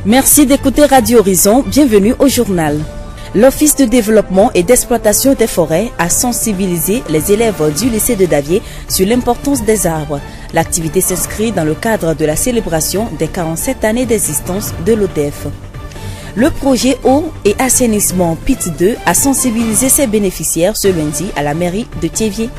Merci d'écouter Radio Horizon, bienvenue au journal. L'Office de développement et d'exploitation des forêts a sensibilisé les élèves du lycée de Davier sur l'importance des arbres. L'activité s'inscrit dans le cadre de la célébration des 47 années d'existence de l'ODEF. Le projet eau et assainissement PIT 2 a sensibilisé ses bénéficiaires ce lundi à la mairie de Thiéviers.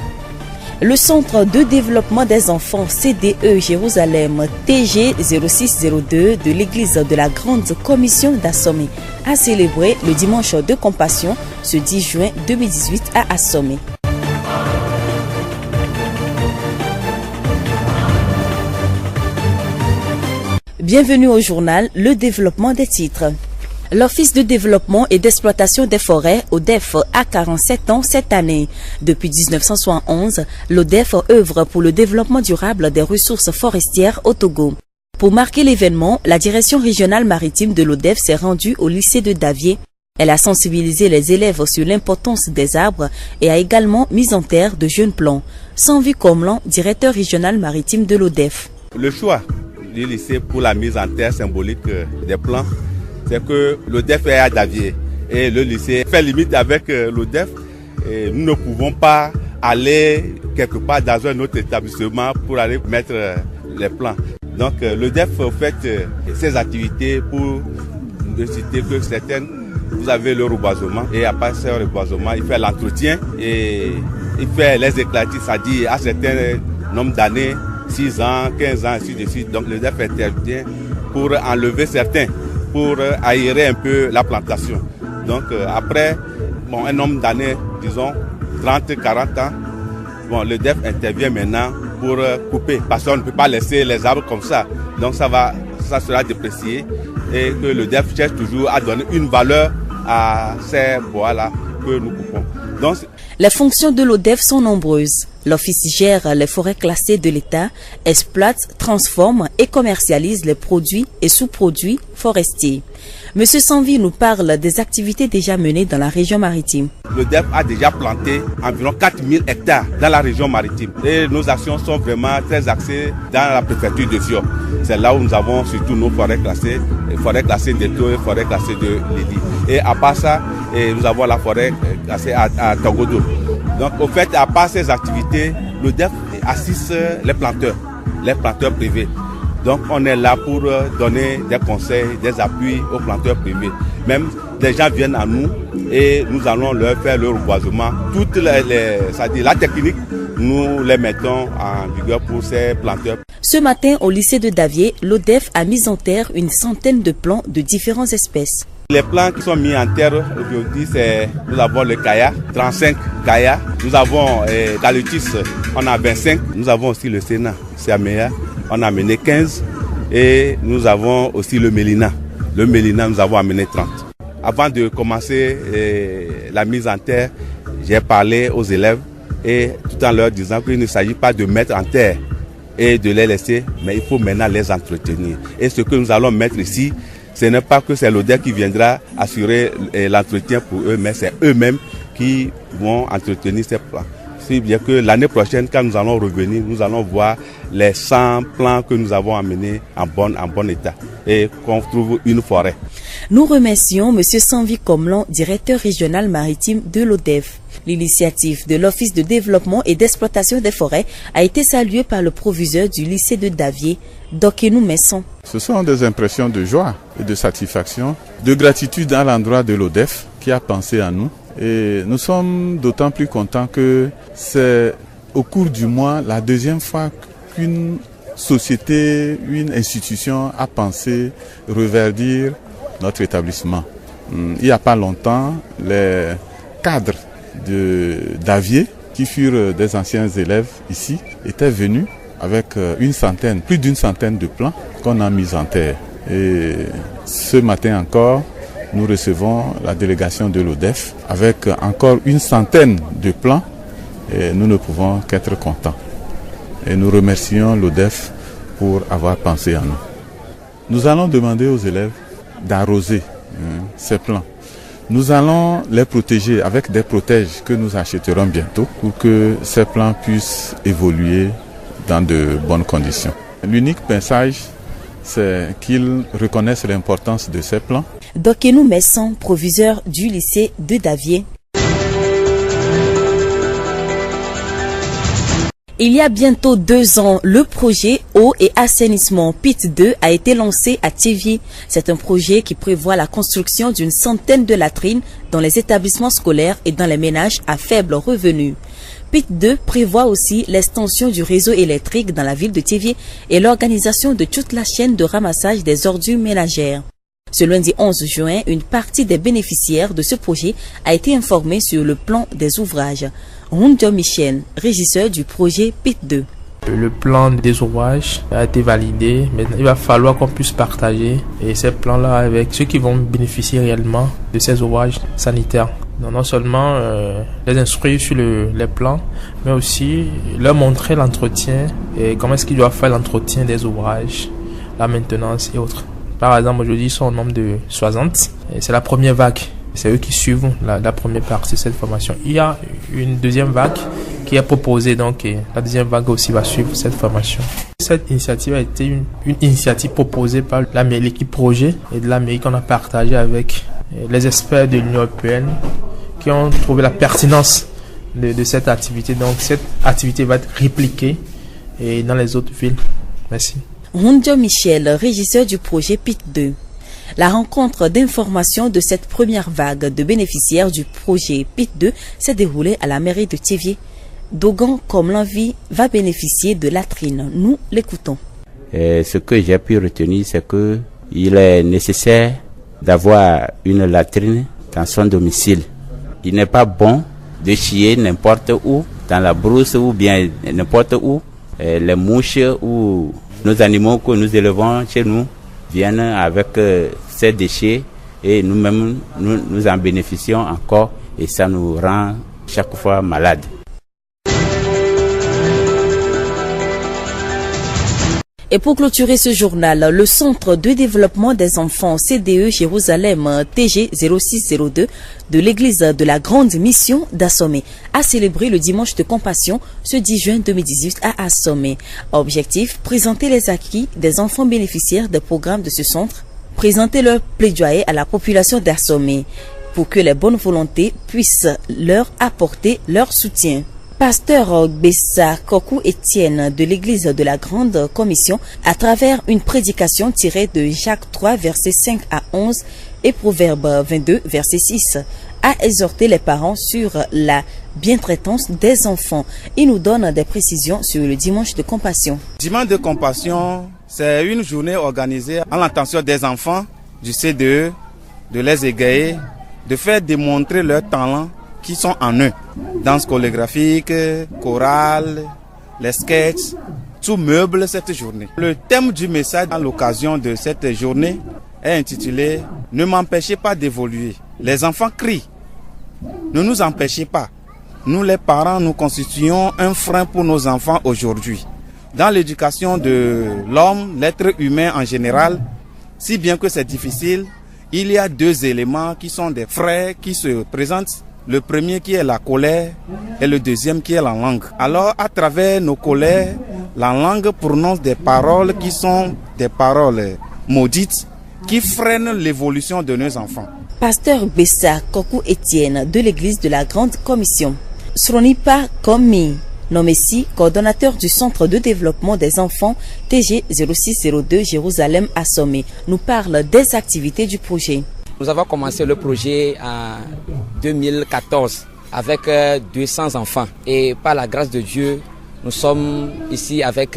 Le Centre de développement des enfants CDE Jérusalem TG 0602 de l'église de la Grande Commission d'Assomé a célébré le dimanche de compassion ce 10 juin 2018 à Assomé. Bienvenue au journal Le développement des titres. L'Office de développement et d'exploitation des forêts, ODEF, a 47 ans cette année. Depuis 1971, l'ODEF œuvre pour le développement durable des ressources forestières au Togo. Pour marquer l'événement, la direction régionale maritime de l'ODEF s'est rendue au lycée de Davier. Elle a sensibilisé les élèves sur l'importance des arbres et a également mis en terre de jeunes plants. Sanvi Komlan, directeur régional maritime de l'ODEF. Le choix du lycée pour la mise en terre symbolique des plants, c'est que l'ODEF est à Davier et le lycée fait limite avec l'ODEF. Nous ne pouvons pas aller quelque part dans un autre établissement pour aller mettre les plants. Donc l'ODEF fait ses activités pour ne citer que certaines. Vous avez le reboisement et à part ce reboisement, il fait l'entretien et il fait les éclatis, c'est-à-dire à certains nombre d'années, 6 ans, 15 ans, ainsi de suite. Donc l'ODEF intervient pour enlever certains, pour aérer un peu la plantation. Donc après un nombre d'années, disons 30, 40 ans, le DEF intervient maintenant pour couper, parce qu'on ne peut pas laisser les arbres comme ça. Donc ça sera déprécié et que le DEF cherche toujours à donner une valeur à ces bois-là que nous coupons. Donc, les fonctions de l'ODEF sont nombreuses. L'Office gère les forêts classées de l'État, exploite, transforme et commercialise les produits et sous-produits forestiers. Monsieur Sanvi nous parle des activités déjà menées dans la région maritime. Le DEF a déjà planté environ 4000 hectares dans la région maritime. Et nos actions sont vraiment très axées dans la préfecture de Fior. C'est là où nous avons surtout nos forêts classées d'Eto et forêts classées de Lili. Et à part ça, nous avons la forêt classée à Togodo. Donc au fait, à part ces activités, le DEF assiste les planteurs privés. Donc on est là pour donner des conseils, des appuis aux planteurs privés. Même des gens viennent à nous et nous allons leur faire le reboisement. Toutes c'est-à-dire la technique, nous les mettons en vigueur pour ces planteurs. Ce matin, au lycée de Davier, l'ODEF a mis en terre une centaine de plants de différentes espèces. Les plants qui sont mis en terre aujourd'hui, nous avons le Kaya, 35 Kaya. Nous avons Calyptus, on a 25. Nous avons aussi le Sénat, Siaméa, on a amené 15. Et nous avons aussi le Mélina. Le Mélina, nous avons amené 30. Avant de commencer la mise en terre, j'ai parlé aux élèves et tout en leur disant qu'il ne s'agit pas de mettre en terre et de les laisser, mais il faut maintenant les entretenir. Et ce que nous allons mettre ici, ce n'est pas que c'est l'ODEF qui viendra assurer l'entretien pour eux, mais c'est eux-mêmes qui vont entretenir ces plants. Si bien que l'année prochaine, quand nous allons revenir, nous allons voir les 100 plants que nous avons amenés en bon état et qu'on trouve une forêt. Nous remercions M. Sanvi Komlan, directeur régional maritime de l'ODEF. L'initiative de l'Office de développement et d'exploitation des forêts a été saluée par le proviseur du lycée de Davier, Dokenou Messon. Ce sont des impressions de joie et de satisfaction, de gratitude à l'endroit de l'ODEF qui a pensé à nous. Et nous sommes d'autant plus contents que c'est au cours du mois la deuxième fois qu'une société, une institution a pensé reverdir notre établissement. Il n'y a pas longtemps, les cadres de Davier, qui furent des anciens élèves ici, étaient venus avec plus d'une centaine de plants qu'on a mis en terre. Et ce matin encore, nous recevons la délégation de l'ODEF avec encore une centaine de plants et nous ne pouvons qu'être contents. Et nous remercions l'ODEF pour avoir pensé à nous. Nous allons demander aux élèves d'arroser ces plants. Nous allons les protéger avec des protèges que nous achèterons bientôt pour que ces plants puissent évoluer dans de bonnes conditions. L'unique pinçage c'est qu'ils reconnaissent l'importance de ces plans. Dokenou Messon, proviseur du lycée de Davier. Il y a bientôt 2 ans, le projet Eau et assainissement PIT 2 a été lancé à Thiévié. C'est un projet qui prévoit la construction d'une centaine de latrines dans les établissements scolaires et dans les ménages à faible revenu. PIT 2 prévoit aussi l'extension du réseau électrique dans la ville de Thiévié et l'organisation de toute la chaîne de ramassage des ordures ménagères. Ce lundi 11 juin, une partie des bénéficiaires de ce projet a été informée sur le plan des ouvrages. Hundio Michel, régisseur du projet PIT 2. Le plan des ouvrages a été validé. Maintenant, il va falloir qu'on puisse partager ces plans-là avec ceux qui vont bénéficier réellement de ces ouvrages sanitaires. Donc, non seulement les instruire sur les plans, mais aussi leur montrer l'entretien et comment est-ce qu'ils doivent faire l'entretien des ouvrages, la maintenance et autres. Par exemple, aujourd'hui, ils sont au nombre de 60 et c'est la première vague. C'est eux qui suivent la première partie de cette formation. Il y a une deuxième vague qui est proposée, donc la deuxième vague aussi va suivre cette formation. Cette initiative a été une initiative proposée par l'équipe projet et de la mairie qu'on a partagée avec les experts de l'Union européenne qui ont trouvé la pertinence de cette activité. Donc cette activité va être répliquée dans les autres villes. Merci. Hundio Michel, régisseur du projet PIT 2. La rencontre d'information de cette première vague de bénéficiaires du projet PIT 2 s'est déroulée à la mairie de Thiévié. Dogon, comme l'envie, va bénéficier de latrines. Nous l'écoutons. Ce que j'ai pu retenir, c'est qu'il est nécessaire d'avoir une latrine dans son domicile. Il n'est pas bon de chier n'importe où, dans la brousse ou bien n'importe où. Les mouches ou nos animaux que nous élevons chez nous viennent avec ces déchets et nous-mêmes nous en bénéficions encore et ça nous rend chaque fois malades. Et pour clôturer ce journal, le Centre de développement des enfants CDE Jérusalem TG 0602 de l'église de la Grande Mission d'Assomé a célébré le dimanche de compassion ce 10 juin 2018 à Assomé. Objectif, présenter les acquis des enfants bénéficiaires des programmes de ce centre, présenter leur plaidoyer à la population d'Assomé pour que les bonnes volontés puissent leur apporter leur soutien. Pasteur Bessa Kokou Etienne de l'église de la Grande Commission, à travers une prédication tirée de Jacques 3, versets 5 à 11 et Proverbe 22, verset 6, a exhorté les parents sur la bientraitance des enfants. Il nous donne des précisions sur le dimanche de compassion. Dimanche de compassion, c'est une journée organisée à l'intention des enfants du CDE, de les égayer, de faire démontrer leur talent qui sont en eux. Danse chorégraphique, chorale, les sketchs, tout meuble cette journée. Le thème du message à l'occasion de cette journée est intitulé « Ne m'empêchez pas d'évoluer ». Les enfants crient. Ne nous empêchez pas. Nous les parents, nous constituons un frein pour nos enfants aujourd'hui. Dans l'éducation de l'homme, l'être humain en général, si bien que c'est difficile, il y a 2 éléments qui sont des freins qui se présentent. Le premier qui est la colère et le deuxième qui est la langue. Alors à travers nos colères, la langue prononce des paroles qui sont des paroles maudites qui freinent l'évolution de nos enfants. Pasteur Bessa Kokou Etienne de l'église de la Grande Commission. Sronipa Komi, nommé coordonnateur du Centre de développement des enfants TG 0602 Jérusalem Assomé, nous parle des activités du projet. Nous avons commencé le projet en 2014 avec 200 enfants et par la grâce de Dieu, nous sommes ici avec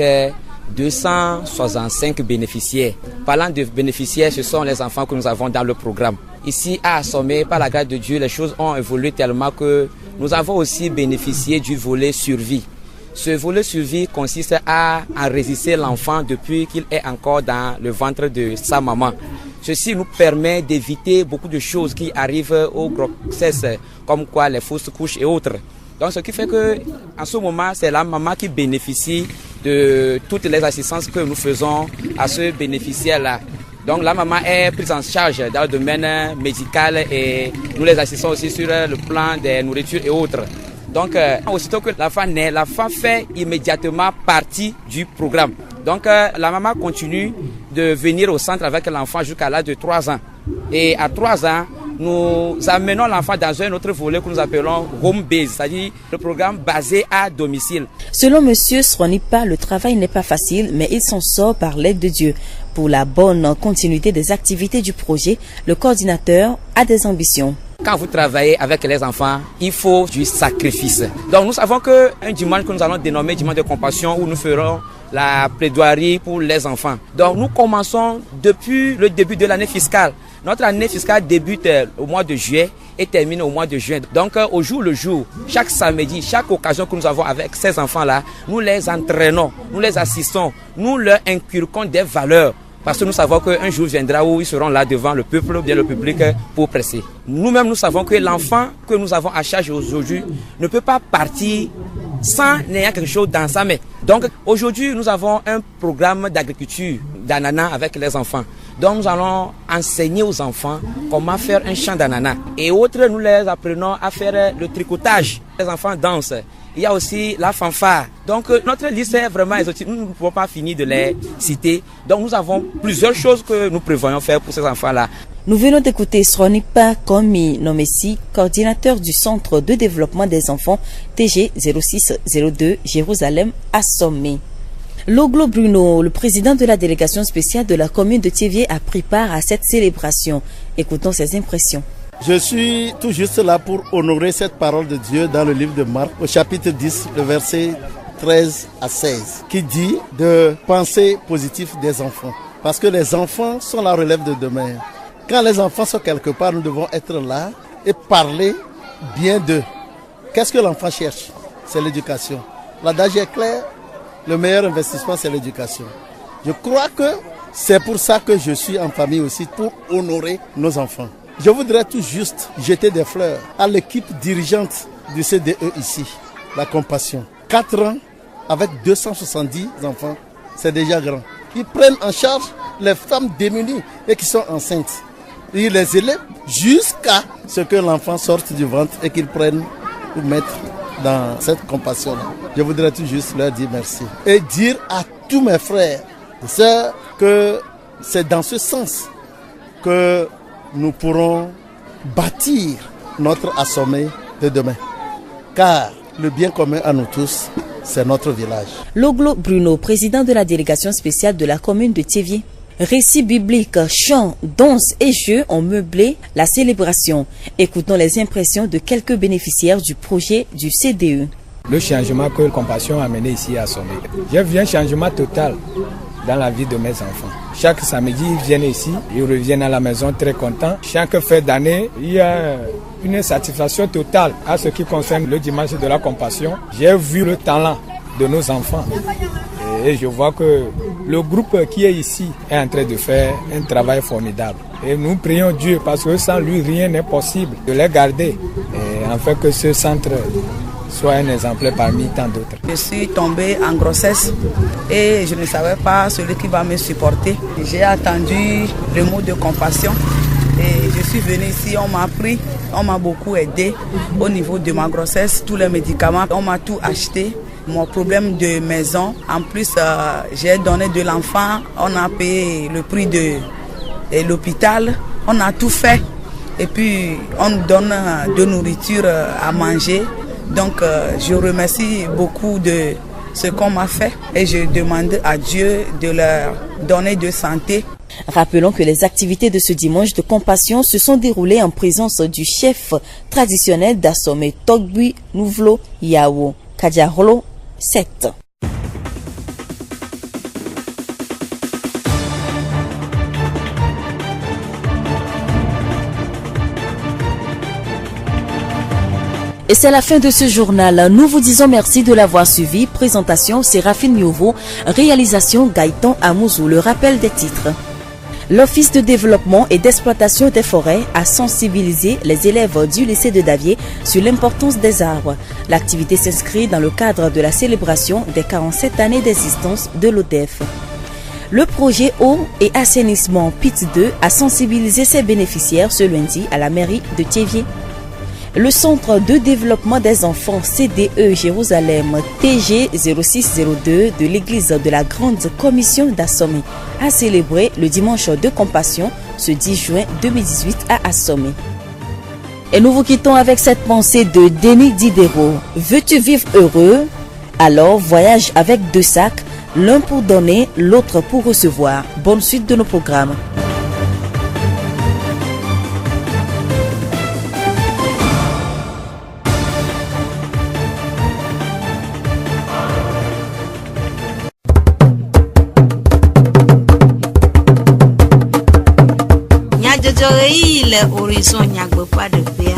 265 bénéficiaires. Parlant de bénéficiaires, ce sont les enfants que nous avons dans le programme. Ici à Assomé, par la grâce de Dieu, les choses ont évolué tellement que nous avons aussi bénéficié du volet survie. Ce volet survie consiste à enregistrer l'enfant depuis qu'il est encore dans le ventre de sa maman. Ceci nous permet d'éviter beaucoup de choses qui arrivent aux grossesses, comme quoi les fausses couches et autres. Donc ce qui fait que en ce moment, c'est la maman qui bénéficie de toutes les assistances que nous faisons à ce bénéficiaire-là. Donc la maman est prise en charge dans le domaine médical et nous les assistons aussi sur le plan des nourritures et autres. Donc aussitôt que l'enfant naît, l'enfant fait immédiatement partie du programme. Donc la maman continue de venir au centre avec l'enfant jusqu'à l'âge de 3 ans. Et à 3 ans, nous amenons l'enfant dans un autre volet que nous appelons home base, c'est-à-dire le programme basé à domicile. Selon M. Sronipa, le travail n'est pas facile, mais il s'en sort par l'aide de Dieu. Pour la bonne continuité des activités du projet, le coordinateur a des ambitions. Quand vous travaillez avec les enfants, il faut du sacrifice. Donc nous savons qu'un dimanche que nous allons dénommer dimanche de compassion, où nous ferons la plaidoirie pour les enfants. Donc nous commençons depuis le début de l'année fiscale. Notre année fiscale débute au mois de juillet et termine au mois de juin. Donc au jour le jour, chaque samedi, chaque occasion que nous avons avec ces enfants-là, nous les entraînons, nous les assistons, nous leur inculquons des valeurs. Parce que nous savons qu'un jour viendra où ils seront là devant le peuple, bien le public, pour presser. Nous-mêmes, nous savons que l'enfant que nous avons à charge aujourd'hui ne peut pas partir sans n'ayant quelque chose dans sa main. Donc aujourd'hui, nous avons un programme d'agriculture d'ananas avec les enfants. Donc nous allons enseigner aux enfants comment faire un champ d'ananas. Et autres, nous les apprenons à faire le tricotage. Les enfants dansent. Il y a aussi la fanfare. Donc notre liste est vraiment exotique. Nous ne pouvons pas finir de les citer. Donc nous avons plusieurs choses que nous prévoyons faire pour ces enfants-là. Nous venons d'écouter Sronipa Komi Nomesi, coordinateur du Centre de développement des enfants TG 0602 Jérusalem à Sommet. Loglo Bruno, le président de la délégation spéciale de la commune de Thiévié, a pris part à cette célébration. Écoutons ses impressions. Je suis tout juste là pour honorer cette parole de Dieu dans le livre de Marc, au chapitre 10, le verset 13 à 16, qui dit de penser positif des enfants. Parce que les enfants sont la relève de demain. Quand les enfants sont quelque part, nous devons être là et parler bien d'eux. Qu'est-ce que l'enfant cherche? C'est l'éducation. L'adage est clair, le meilleur investissement, c'est l'éducation. Je crois que c'est pour ça que je suis en famille aussi, pour honorer nos enfants. Je voudrais tout juste jeter des fleurs à l'équipe dirigeante du CDE ici, la Compassion. 4 ans avec 270 enfants, c'est déjà grand. Ils prennent en charge les femmes démunies et qui sont enceintes. Ils les élèvent jusqu'à ce que l'enfant sorte du ventre et qu'ils prennent pour mettre dans cette compassion-là. Je voudrais tout juste leur dire merci. Et dire à tous mes frères et sœurs que c'est dans ce sens que nous pourrons bâtir notre assommé de demain. Car le bien commun à nous tous, c'est notre village. Loglo Bruno, président de la délégation spéciale de la commune de Thiévié. Récits bibliques, chants, danses et jeux ont meublé la célébration. Écoutons les impressions de quelques bénéficiaires du projet du CDE. Le changement que Compassion a mené ici à Sommet. J'ai vu un changement total dans la vie de mes enfants. Chaque samedi, ils viennent ici, ils reviennent à la maison très contents. Chaque fin d'année, il y a une satisfaction totale à ce qui concerne le dimanche de la Compassion. J'ai vu le talent de nos enfants et je vois que le groupe qui est ici est en train de faire un travail formidable. Et nous prions Dieu parce que sans lui, rien n'est possible de les garder et afin que ce centre soit un exemplaire parmi tant d'autres. Je suis tombée en grossesse et je ne savais pas celui qui va me supporter. J'ai attendu le mot de compassion et je suis venue ici, on m'a pris, on m'a beaucoup aidé au niveau de ma grossesse, tous les médicaments, on m'a tout acheté. Mon problème de maison, en plus j'ai donné de l'enfant, on a payé le prix de l'hôpital, on a tout fait et puis on nous donne de nourriture à manger. Donc je remercie beaucoup de ce qu'on m'a fait et je demande à Dieu de leur donner de santé. Rappelons que les activités de ce dimanche de compassion se sont déroulées en présence du chef traditionnel d'Assomé Togbui Nouvlo Yao Kadiarolo 7. Et c'est la fin de ce journal. Nous vous disons merci de l'avoir suivi. Présentation Séraphine Miovo, réalisation Gaëtan Amouzou. Le rappel des titres. L'Office de développement et d'exploitation des forêts a sensibilisé les élèves du lycée de Davié sur l'importance des arbres. L'activité s'inscrit dans le cadre de la célébration des 47 années d'existence de l'ODEF. Le projet eau et assainissement PIT 2 a sensibilisé ses bénéficiaires ce lundi à la mairie de Thiévié. Le Centre de développement des enfants CDE Jérusalem TG 0602 de l'église de la Grande Commission d'Assomé a célébré le dimanche de compassion ce 10 juin 2018 à Assomé. Et nous vous quittons avec cette pensée de Denis Diderot. Veux-tu vivre heureux? Alors voyage avec 2 sacs, l'un pour donner, l'autre pour recevoir. Bonne suite de nos programmes. Le horizon nyagbe pas de fer.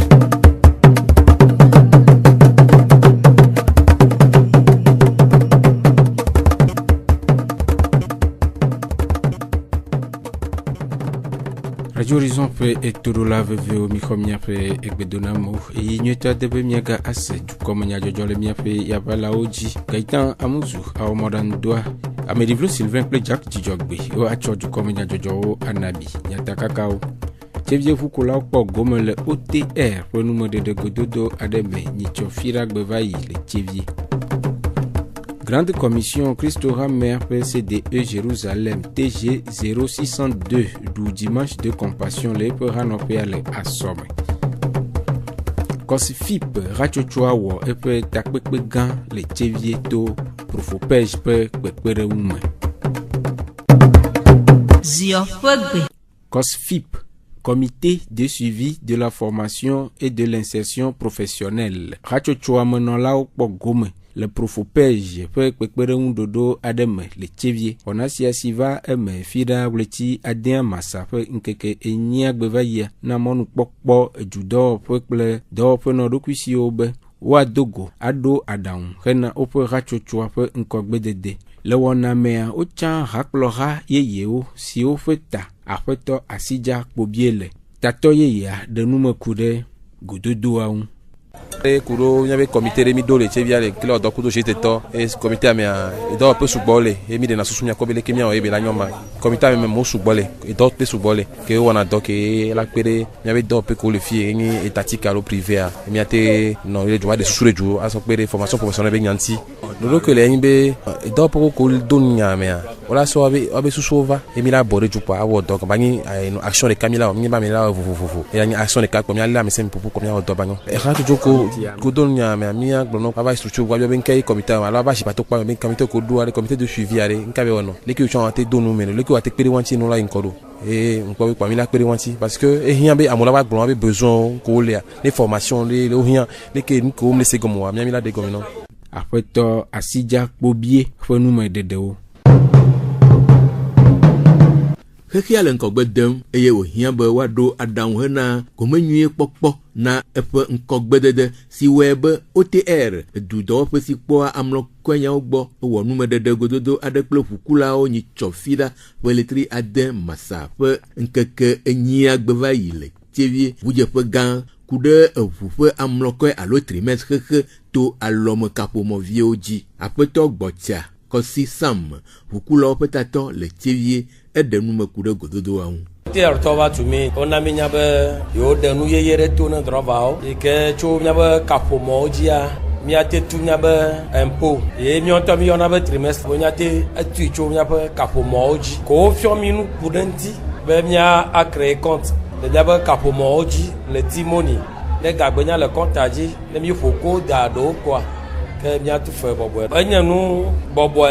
Radio Horizon pe etorola veve o mikomia pe egbedonamo e nyota debe miaga ase comme nya jojole mia pe ya bala oji Gaëtan Amuzu a modern doa Amerivlo Sylvain ple Jack Jijogbe o acho du comme nya jojo anabi nyata kakao Tevie Fukola po gomme le OTR pour nous de gododo ademe nicho fira gbevayi le tevie. Grande Commission Christora Mère PCDE Jérusalem TG 0602 du dimanche de compassion le peranopéale à Somme. Cosfip Rachochoa wo epe takpekpe gan le tevie to profopej pe kpekpere ume. Ziofogbe. Cosfip Comité de suivi de la formation et de l'insertion professionnelle. Rachochoa menola okpo gome. Le profopej pe kpekpere dodo ademe le tevie. Onasia siva eme fida wleti adien masa pe nkeke enyia gbevaya na monu pokpo judo pe kple do pe no dokusi obe. Wa dogo ado adaun rena ope rachochoa pe nkogbedede. Le wana mea ochan haklora yeyeo si ofeta afeto asija kpobiele. Tato yeya de nume kude gododo aun. Kuro nyabe comité remi dole chevia le kilo do kudo jete to e comité amia e do pe subole e mi de na susumia ko bele kemia o e be la nyoma comité amia mo subole e do pe subole ke wana do ke la pere nyabe do pe ko le fie ni étatique alo privé a mi ate no le joa de susure jo aso pere formation professionnelle be nyanti do que le nbe e do pe ko do nyamia wala so abe susova e mi la bore ju pa awo do ba ni action de Camila mi ba mi la vo e ni action de cap ko mi la mi sem popo ko mi o do ba no e ha to joko Kodonya me amia glono ava structure wa bien kai comité ala ba shipa to pa ben comité ko do ale comité de suivi ale nkabe wono leki o ate do no meno leki o ate pere wanti no la inkodo et on peut pas mi la pere wanti parce que e hian be amola ba glono be besoin ko le les formations les hian leki ko me se gomo mi la de gomino afeto asija kpobie fonu me dedeo Heki ale nkogbe dem eye o hian be wa do adan hena ko menwie pokpo na efe nkogbe dede si webe OTR du do pe si po amlo kwenya ogbo wo nume dede gododo ade kple fukula o nyi chofida weletri ade masa pe nkeke enyi agbeva yile tevie wuje pe gan kude evufe amlo ko alo trimestre ke to alome kapomo vioji apeto gbotia kosi sam fukula petato le tevie edenu mekude gododo aun Tier toba to me ona minya be yo denu yeyere to na drovao ike cho nya be kapomo jia mi ate tu nya be impo e mi on to mi ona be trimestre nya te atu cho nya be kapomo ji ko fio mi nu prudenti be mia a créer compte le nya be kapomo ji le timoni le gagbenya le compte aji le mi foko da do quoi que mia tu fe bobo enya nu bobo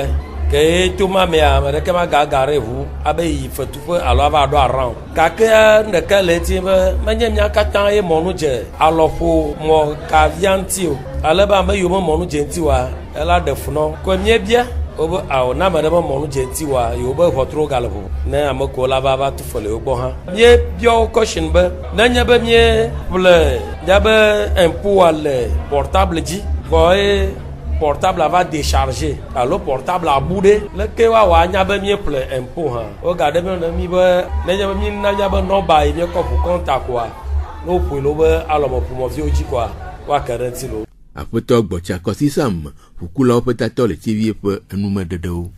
que tu ma me a que ma gagare vous abe yi fetu fe alo ava do around ka ke ne ka le ti be manya nya katan e monu je alofo mo ka vianti o ale ba me yo mo monu je nti wa ela de funo ko mie bia obo awo na ma de mo monu je nti wa yo be fotro galvo na amako la ba tu fele ogbo ha mie bio caution be na nya be mie ble ya be impo ale portable ji boy portable va décharger alors portable a boudé le ke wa nya be mi ple impôt ha o ga de mi be na nya mi na nya be no ba mi ko pour contact quoi no pour lo be alomo pour mo vi oji quoi wa currency lo apoto gbocha ko sisam fukula opetato le tv pe enume dedo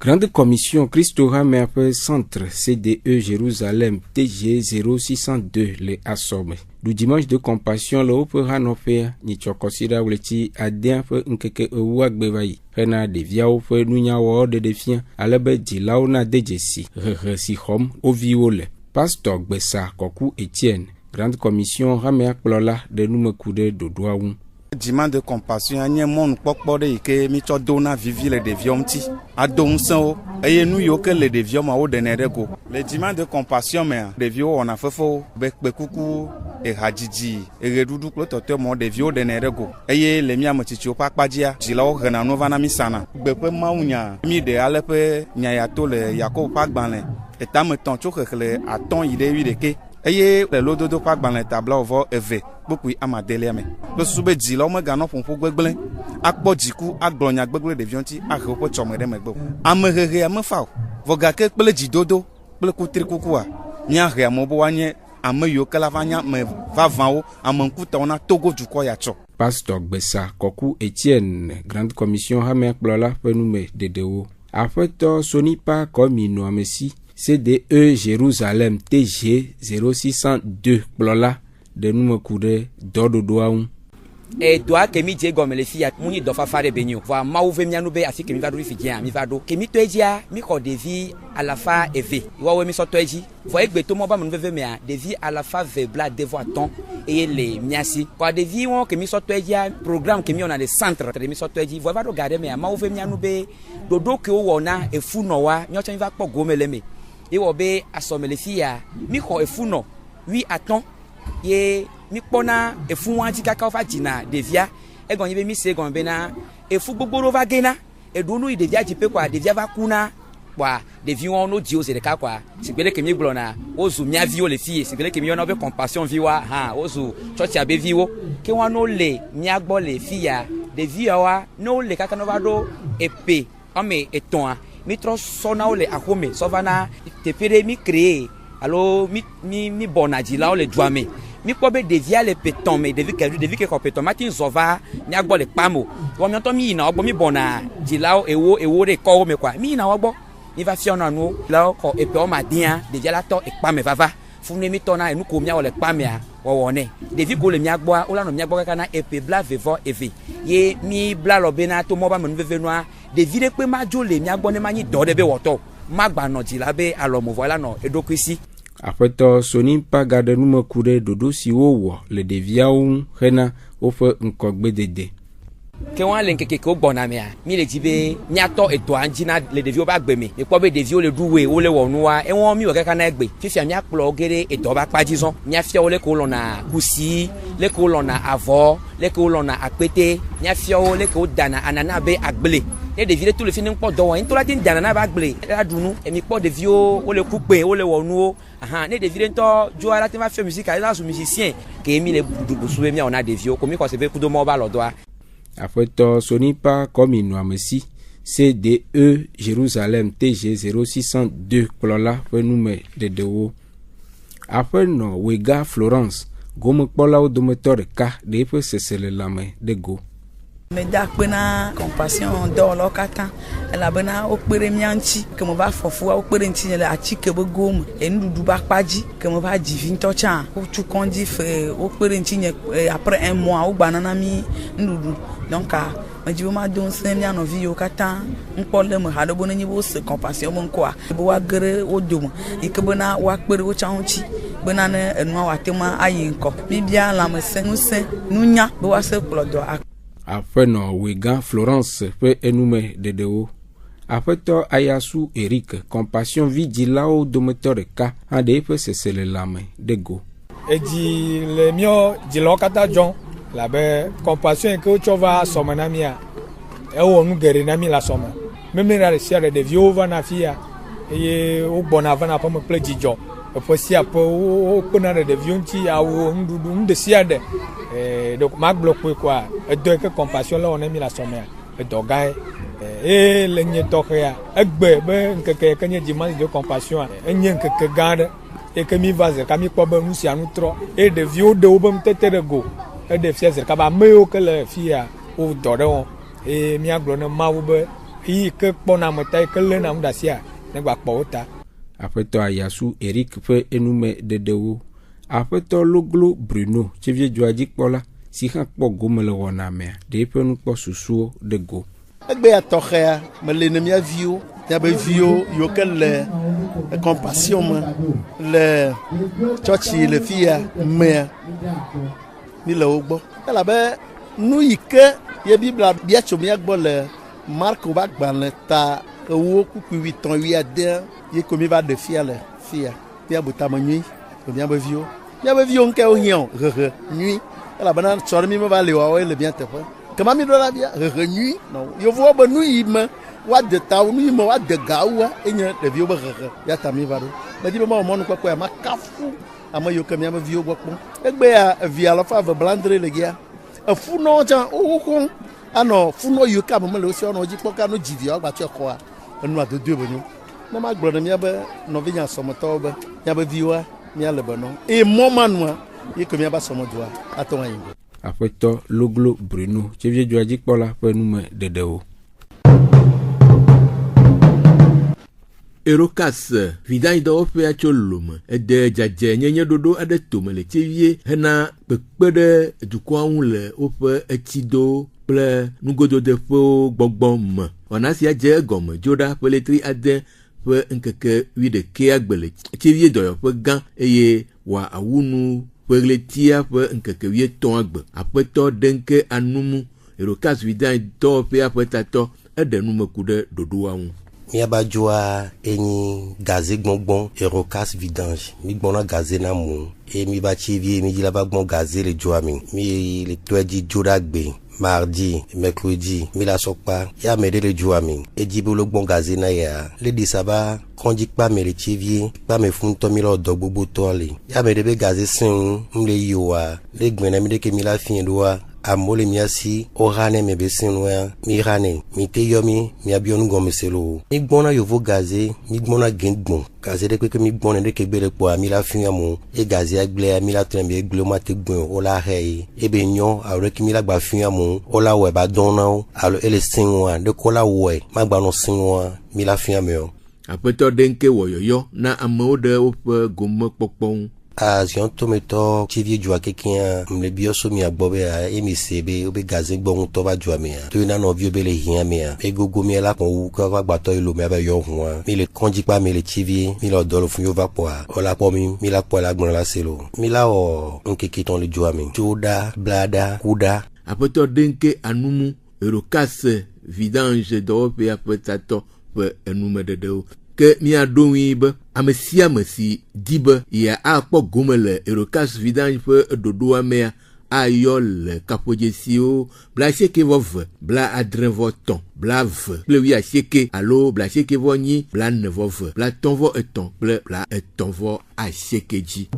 Grande Commission Christora Merpe Centre CDE Jérusalem TG 0602 le Assomme. Du dimanche de compassion le opera nofea ni chokosira wleti adien fe nkeke uagbevayi. Rena de viao fe nunya wo de defien alebe di launa de jesi. Si hom oviole. Pasteur Gbessa Koku Etienne. Grande Commission Ramea Plola de Numekude Dodoaoun. Dimanche de compassion, il y a un monde qui mi cho dona vivi les dévions ti. A don so, et nous yo que les dévions ma o denerego. Le dimanche de compassion mais dévions on a fait faux bec coucou et hadiji et redoudou que l'auteur mon dévions denerego. Et les mia moticho pa padia, jilao renano vana misana. Bepe maunya mi de alepe nyayato le yako pak banle. Et tam toncho que le aton ide wideke. Eye le lododo pak ban le tabla ovo eve beaucoup amadele me lo sube di lo me gano ponpo gbegble akpo jiku agbonya gbegble de vionti arepo chomede megbo amerere amefa voga ke pele jidodo pele kutri kukua nya re amobo wanye ameyo kala vanya me vavanwo amankuta ona togo juko ya cho. Pasteur Gbessa Koku Etienne Grande Commission Hamek Blola penume dedewo afeto sonipa komino amesi CDE Jérusalem TG 0602 Plola de Numekude Dododoaoun. Et doit que mi diego me le fia muni do fa fare benyo va mauve mianu be asi que mi va do figia mi va do que mi toedia mi ko devi à la fa eve wa we mi so toeji vo egbe to mo ba mo veve me a devi à la fa vebla devo aton et les miasi ko devi won que mi so toedia programme que mi on a des centres de mi so toeji vo va do garder me a mauve mianu be dodo ke o wona e fu no wa nyo chen va po gomele me e wo be asomele fia mi ko e fu no wi aton ye mi pona e fu wan ti kaka fa jina devia e gon ye mi se gon be na e fu gbogboro va gena e donu i devia ji pe kwa devia va kuna kwa devi won no di o se de ka kwa sigbele ke mi glo na ozu mi avi o le fie sigbele ke mi ona be compassion viwa ha ozu church abe viwo ke wan no le mi agbo le fia devia wa no le kaka no va do epe ame eton mi tro sona o le akome so vana te pere mi créer alors mi bonaji la o le douame mi ko be devia le peton me devi ke ko peton mati zova ni agbo le pamo wo mi to mi na ogbo mi bona ji la ewo re ko me kwa mi na ogbo mi va fiona nu la ko epe o ma dia devia la to ipa me vava fune mi to na enu ko mi a o le pa me a wo wone devi ko le mi agbo o la no mi agbo kana epe bla vevo eve ye mi bla lo be na to mo ba me nu veve no a devi re pe ma jo le mi agbo ne ma ni do de be woto magba no ji la be alomo voilà no edokwisi. Afeto sonimpa gade Numekude dodo si wo le deviaun rena ofe nkogbe dede. Ke wan len keke ko gbona me a mi le jibe mi ato eto anjina le devio ba gbe me e po be devio le duwe o le wonu wa e won mi o keka na egbe fifia mi aplo gere eto ba pajison mi afia o le ko lona kusi le ko lona avo le ko lona apete mi afia o le ko dana anana be agbele e devile tout le fin npo do won to la tin dana na ba agbele la dunu e mi po devio o le kupe o le wonu o aha ne devile nto jo ala te ma fait musique ala su musicien ke mi le busuwe mi on a devio ko mi ko se be kudo mo ba lo do a. Afeto sonipa komino amesi CDE Jérusalem TG 0602 Plola penume dedewo. Afeno wega Florence gomo kpola o dometore ka de pe sesele lame de go. Me da pena compassion do lo katan la bena o pere mianchi que mo va fofu o pere nti le achi ke bo gom e ndudu ba paji que mo va divin to chan o tu kondi fe o pere nti après un mois o banana mi ndudu donc ma jibo ma don sen ya no vi o katan npo le mo ha do bonani bo se compassion mo nko a bo wa gere o dum e ke bena wa pere o chan chi bena na enu wa tema ayi nko mi bia la me sen nunya bo wa se plodo Afeno wega Florence pe enume dedeo. Afeto Ayasu Eric compassion vigilao dometore ka ade pe sesele lame dego. Eji le mio jilo kata jon la be compassion ke o chova somana mia e wo nu gere na mi la soma memera le siare de viova na fia e o bona vana pa me plejijo e po sia po o pona de vionti a o ndudu de siade donc ma bloqué quoi et de que compassion là on a mis la sommaire et dogae et le nyetokia egbe be nkeke kenye dimanche de compassion et nyenkeke garde et que mi vaze kami ko ba musi anu tro et de vieux de obam tetere go et de fiese ka ba meo que le fia o dore on et mi aglo na ma wo be yi ke kpɔna me ta ke léna nu ɖe asia ne gba kpɔ wo ta. Aƒetɔ Ayasu Eric ƒe enume dedewo. Aƒetɔ Loglo Bruno tsivie dzɔadzikpɔla si hã kpɔ gome le wɔna mea ɖe eƒe nukpɔ susuwo de go. Egbe ya tɔxɛa me le ne mia viwo miabe viwo yiwo ke le compassion me le tsɔtsi le fia mea mi le wo gbɔ elabe nu yi ke ye Biblia bia tso mia gbɔ le Marko ba gbalẽ ta ewo kuku 8 ye ko mi va de fia le fia mia butame nyui miabe viwo nke wo hiã hehe nyui elabena tsɔre mi me va le woawo le mia teƒe kema mi ɖo la bia hehe nyui no yevuwo be nu yi me woade tawo nu yi me woade gawoa enye ɖeviwo be hehe ya ta mi va ɖo medi be mawɔ mɔnu kpɔkpɔ ya makafu ame yiwo ke miabe viwo gbɔ kpɔm egbe ya 2,270 le gia efunɔwo tsã woxɔm anɔ funɔ yiwo ke ame me le wo si ɔnɔ dzi kpɔ ka no dziviawo gbatsɔ xɔa enua dodoe be nyo ne ma gblɔ ne miabe nɔvinya sɔmɔtɔwo be miabe viwoa miale be nɔ eye mɔmanua yi ke miabe sɔmɔdoa atɔ ŋa yi go. Aƒetɔ Loglo Bruno tsivie dzɔadzikpɔla ƒe nume dedewo. Erocas vidayi dɔwɔƒea tso lome ede dzadze nyenye ɖoɖo aɖe tome le tsivie hena kpekpe ɖe dukɔa ŋu le woƒe etsido kple nugododeƒewo gbɔgbɔ me. Wɔna sia dze egɔme dzo ɖa ƒe letri ade ƒe ŋkeke 11 agbe le tsivie dɔyɔƒe gã eye wòa awunu ƒe ɣletia ƒe ŋkeke 13 agbe. Aƒetɔ Denke Anumu Erocas vidayi dɔwɔƒea ƒe tatɔ eɖe numeku ɖe ɖoɖoa ŋu. Miaba dzoa enyi gaze gbɔngbɔn Erocas vidange mi gbɔna gaze na mu e mi ba tsivie mi dzi la ba gbɔn gaze le dzoa mi le tɔe dzi dzo ɖa gbe mardi mercredi mi la sɔkpa ya me ɖe le dzoa mi edzi be le gbɔn gaze na ya le di saba kɔndzi kpa me le tsivie kpa me funtɔ mi la dɔ gbogbo tɔ le ya me ɖe be gaze seŋu m le yi oa le gbe na mi ɖe ke mi la fi ɖoa amewo le mia si wohane me be sinua mi hane mi te yɔ mi miabiɔ nugɔmeselo mi gbɔna yovo gaze mi gbɔna gengbɔn gaze ɖe kpekpe mi gbɔna ɖe ke gbe le kpɔa mi la fi mo e gazea gblea mi la trɛ be egble ma te gbɔn o la hɛ ebe nyɔ alo ke mi la gba fi mo o la wɔ ba dɔn na o alo ele sinua ɖe ko la wɔ ma gba nɔ sinua mi la fi me o. Aƒetɔ Denke wɔ yɔyɔ na amewo ɖe woƒe gomekpɔkpɔ ŋu. Zion tometɔ tsivie dzoa kekea mle biɔso mia gbɔ bea emi se be wobe gaze gbɔ ŋutɔ va dzoa mea to na nɔviwo be le hiã mea egogo mia la kpɔ wu ke va gbatɔ elo mea be yɔ hũa mi le kɔndzikpa mi le tsivie mi le dɔ le fun yo va kpɔa o la kpɔ mi la kpɔ la gblɔ la selo mi la wɔ ŋkeke tɔn le dzoa me tso ɖa blada kuɖa. Aƒetɔ Denke Anumu Erocas vidange dɔwɔƒea ƒe tatɔ ƒe enumeɖeɖewo ke miaɖo ŋui be ame sia ame si di be ya akpɔ gome le Erocas vidange ƒe ɖoɖoa mea ayɔ le kaƒodzesiwo bla 92 bla 73 bla 2 kple 80 alo bla 89 bla 92 bla 33 kple bla 380 dzi.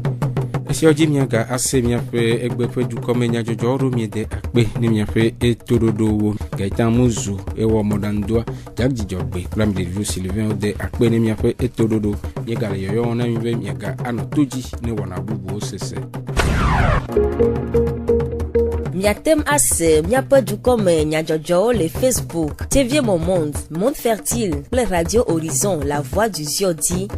Esiawo dzi miaga ase miaƒe egbe ƒe dukɔme nyadzɔdzɔwo ɖo miede akpe ne miaƒe etoɖoɖowo Gaëtan Muzu ewɔ mɔɖaŋudɔa Dzidzɔgbe kple ameɖeviwo Sylvain wode akpe ne miaƒe etoɖoɖo miegale yɔyɔ na mi be miaga anɔ to dzi ne wɔna bubuwo sese. Miatem ase miaƒe dukɔme nyadzɔdzɔwo le Facebook TV Monde Fertile kple Radio Horizon La Voix du Ziodi.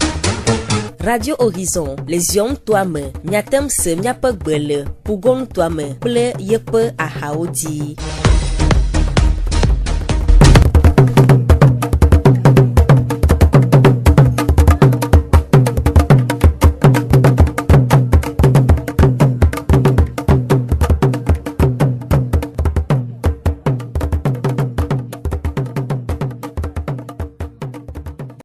Radio Horizon le zion toa me miatem se miaƒe gbe le Pugon toa me kple yeƒe ahawo dzi.